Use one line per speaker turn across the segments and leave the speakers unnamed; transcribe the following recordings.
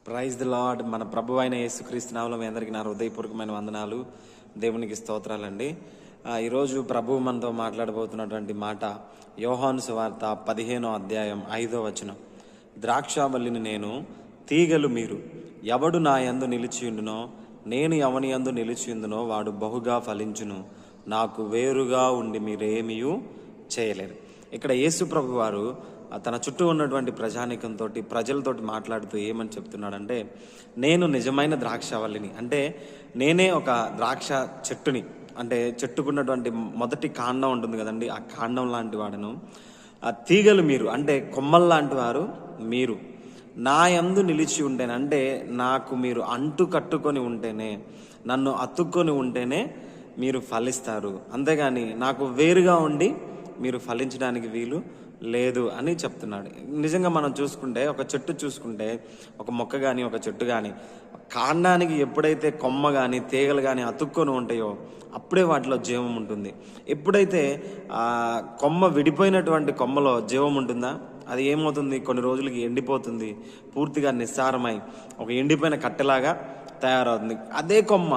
Praise the lord. మన ప్రభు అయిన యేసుక్రీస్తు నామములో మీ అందరికీ నా హృదయపూర్వకమైన వందనాలు, దేవునికి స్తోత్రాలండి. ఈరోజు ప్రభు మనతో మాట్లాడబోతున్నటువంటి మాట యోహాను సువార్త 15వ అధ్యాయం 5వ వచనం. ద్రాక్షావల్లిని నేను, తీగలు మీరు. ఎవడు నా యందు నిలిచియుండునో, నేను ఎవని యందు నిలిచియుందునో వాడు బహుగా ఫలించును. నాకు వేరుగా ఉండి మీరేమీ చేయలేరు. ఇక్కడ యేసు ప్రభు వారు తన చుట్టూ ఉన్నటువంటి ప్రజానీకంతో, ప్రజలతోటి మాట్లాడుతూ ఏమని చెప్తున్నాడంటే, నేను నిజమైన ద్రాక్షావల్లిని, అంటే నేనే ఒక ద్రాక్ష చెట్టుని, అంటే చెట్టుకున్నటువంటి మొదటి కాండం ఉంటుంది కదండి, ఆ కాండం లాంటి వాడను. ఆ తీగలు మీరు, అంటే కొమ్మల్ లాంటి వారు మీరు. నా యందు నిలిచి ఉంటేనే, అంటే నాకు మీరు అంటు కట్టుకొని ఉంటేనే, నన్ను అతుక్కొని ఉంటేనే మీరు ఫలిస్తారు. అంతేగాని నాకు వేరుగా ఉండి మీరు ఫలించడానికి వీలు లేదు అని చెప్తున్నాడు. నిజంగా మనం చూసుకుంటే, ఒక చెట్టు చూసుకుంటే, ఒక మొక్క కానీ ఒక చెట్టు కానీ కాండానికి ఎప్పుడైతే కొమ్మ కానీ తీగలు కానీ అతుక్కొని ఉంటాయో అప్పుడే వాటిలో జీవం ఉంటుంది. ఎప్పుడైతే కొమ్మ విడిపోయినటువంటి కొమ్మలో జీవం ఉంటుందా, అది ఏమవుతుంది, కొన్ని రోజులకి ఎండిపోతుంది, పూర్తిగా నిస్సారమై ఒక ఎండిపోయిన కట్టెలాగా తయారవుతుంది. అదే కొమ్మ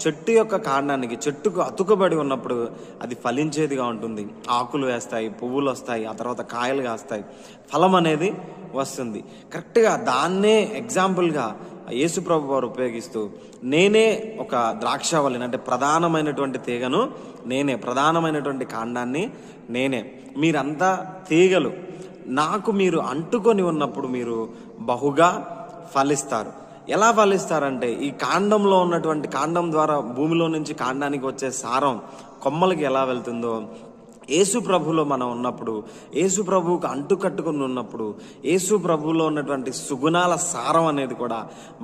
చెట్టు యొక్క కాండానికి, చెట్టుకు అతుకబడి ఉన్నప్పుడు అది ఫలించేదిగా ఉంటుంది. ఆకులు వేస్తాయి, పువ్వులు వస్తాయి, ఆ తర్వాత కాయలు కాస్తాయి, ఫలం అనేది వస్తుంది. కరెక్ట్గా దాన్నే ఎగ్జాంపుల్గా యేసు ప్రభు వారు ఉపయోగిస్తూ, నేనే ఒక ద్రాక్షావల్లిని, అంటే ప్రధానమైనటువంటి తీగను నేనే, ప్రధానమైనటువంటి కాండాన్ని నేనే, మీరంతా తీగలు, నాకు మీరు అంటుకొని ఉన్నప్పుడు మీరు బహుగా ఫలిస్తారు. ఎలా ఫలిస్తారంటే, ఈ కాండంలో ఉన్నటువంటి, కాండం ద్వారా భూమిలో నుంచి కాండానికి వచ్చే సారం కొమ్మలకి ఎలా వెళ్తుందో, యేసు ప్రభులో మనం ఉన్నప్పుడు, యేసు ప్రభువుకు అంటుకట్టుకుని ఉన్నప్పుడు, యేసు ప్రభువులో ఉన్నటువంటి సుగుణాల సారం అనేది కూడా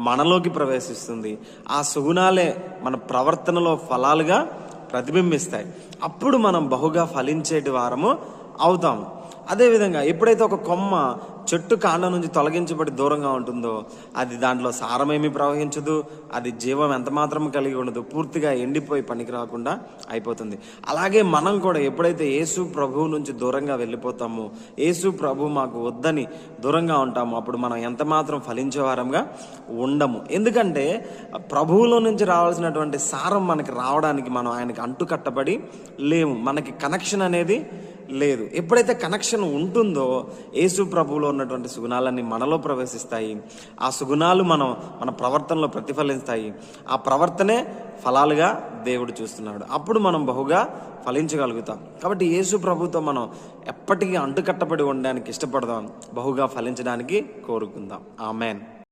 మనలోకి ప్రవేశిస్తుంది. ఆ సుగుణాలే మన ప్రవర్తనలో ఫలాలుగా ప్రతిబింబిస్తాయి. అప్పుడు మనం బహుగా ఫలించేటి వారము అవుతాము. అదేవిధంగా ఎప్పుడైతే ఒక కొమ్మ చెట్టు కాండం నుంచి తొలగించబడి దూరంగా ఉంటుందో, అది దాంట్లో సారమేమీ ప్రవహించదు, అది జీవం ఎంత మాత్రం కలిగి ఉండదు, పూర్తిగా ఎండిపోయి పనికి రాకుండా అయిపోతుంది. అలాగే మనం కూడా ఎప్పుడైతే యేసు ప్రభువు నుంచి దూరంగా వెళ్ళిపోతామో, యేసు ప్రభు మాకు వద్దని దూరంగా ఉంటామో, అప్పుడు మనం ఎంత మాత్రం ఫలించే వారంగా ఉండము. ఎందుకంటే ప్రభువులో నుంచి రావాల్సినటువంటి సారం మనకి రావడానికి మనం ఆయనకి అంటుకట్టబడి లేము, మనకి కనెక్షన్ అనేది లేదు. ఎప్పుడైతే కనెక్షన్ ఉంటుందో యేసు ప్రభువులో ఉన్నటువంటి సుగుణాలన్నీ మనలో ప్రవేశిస్తాయి. ఆ సుగుణాలు మన ప్రవర్తనలో ప్రతిఫలిస్తాయి. ఆ ప్రవర్తనే ఫలాలుగా దేవుడు చూస్తున్నాడు. అప్పుడు మనం బహుగా ఫలించగలుగుతాం. కాబట్టి యేసు ప్రభుతో మనం ఎప్పటికీ అంటుకట్టబడి ఉండడానికి ఇష్టపడదాం, బహుగా ఫలించడానికి కోరుకుందాం. ఆమేన్.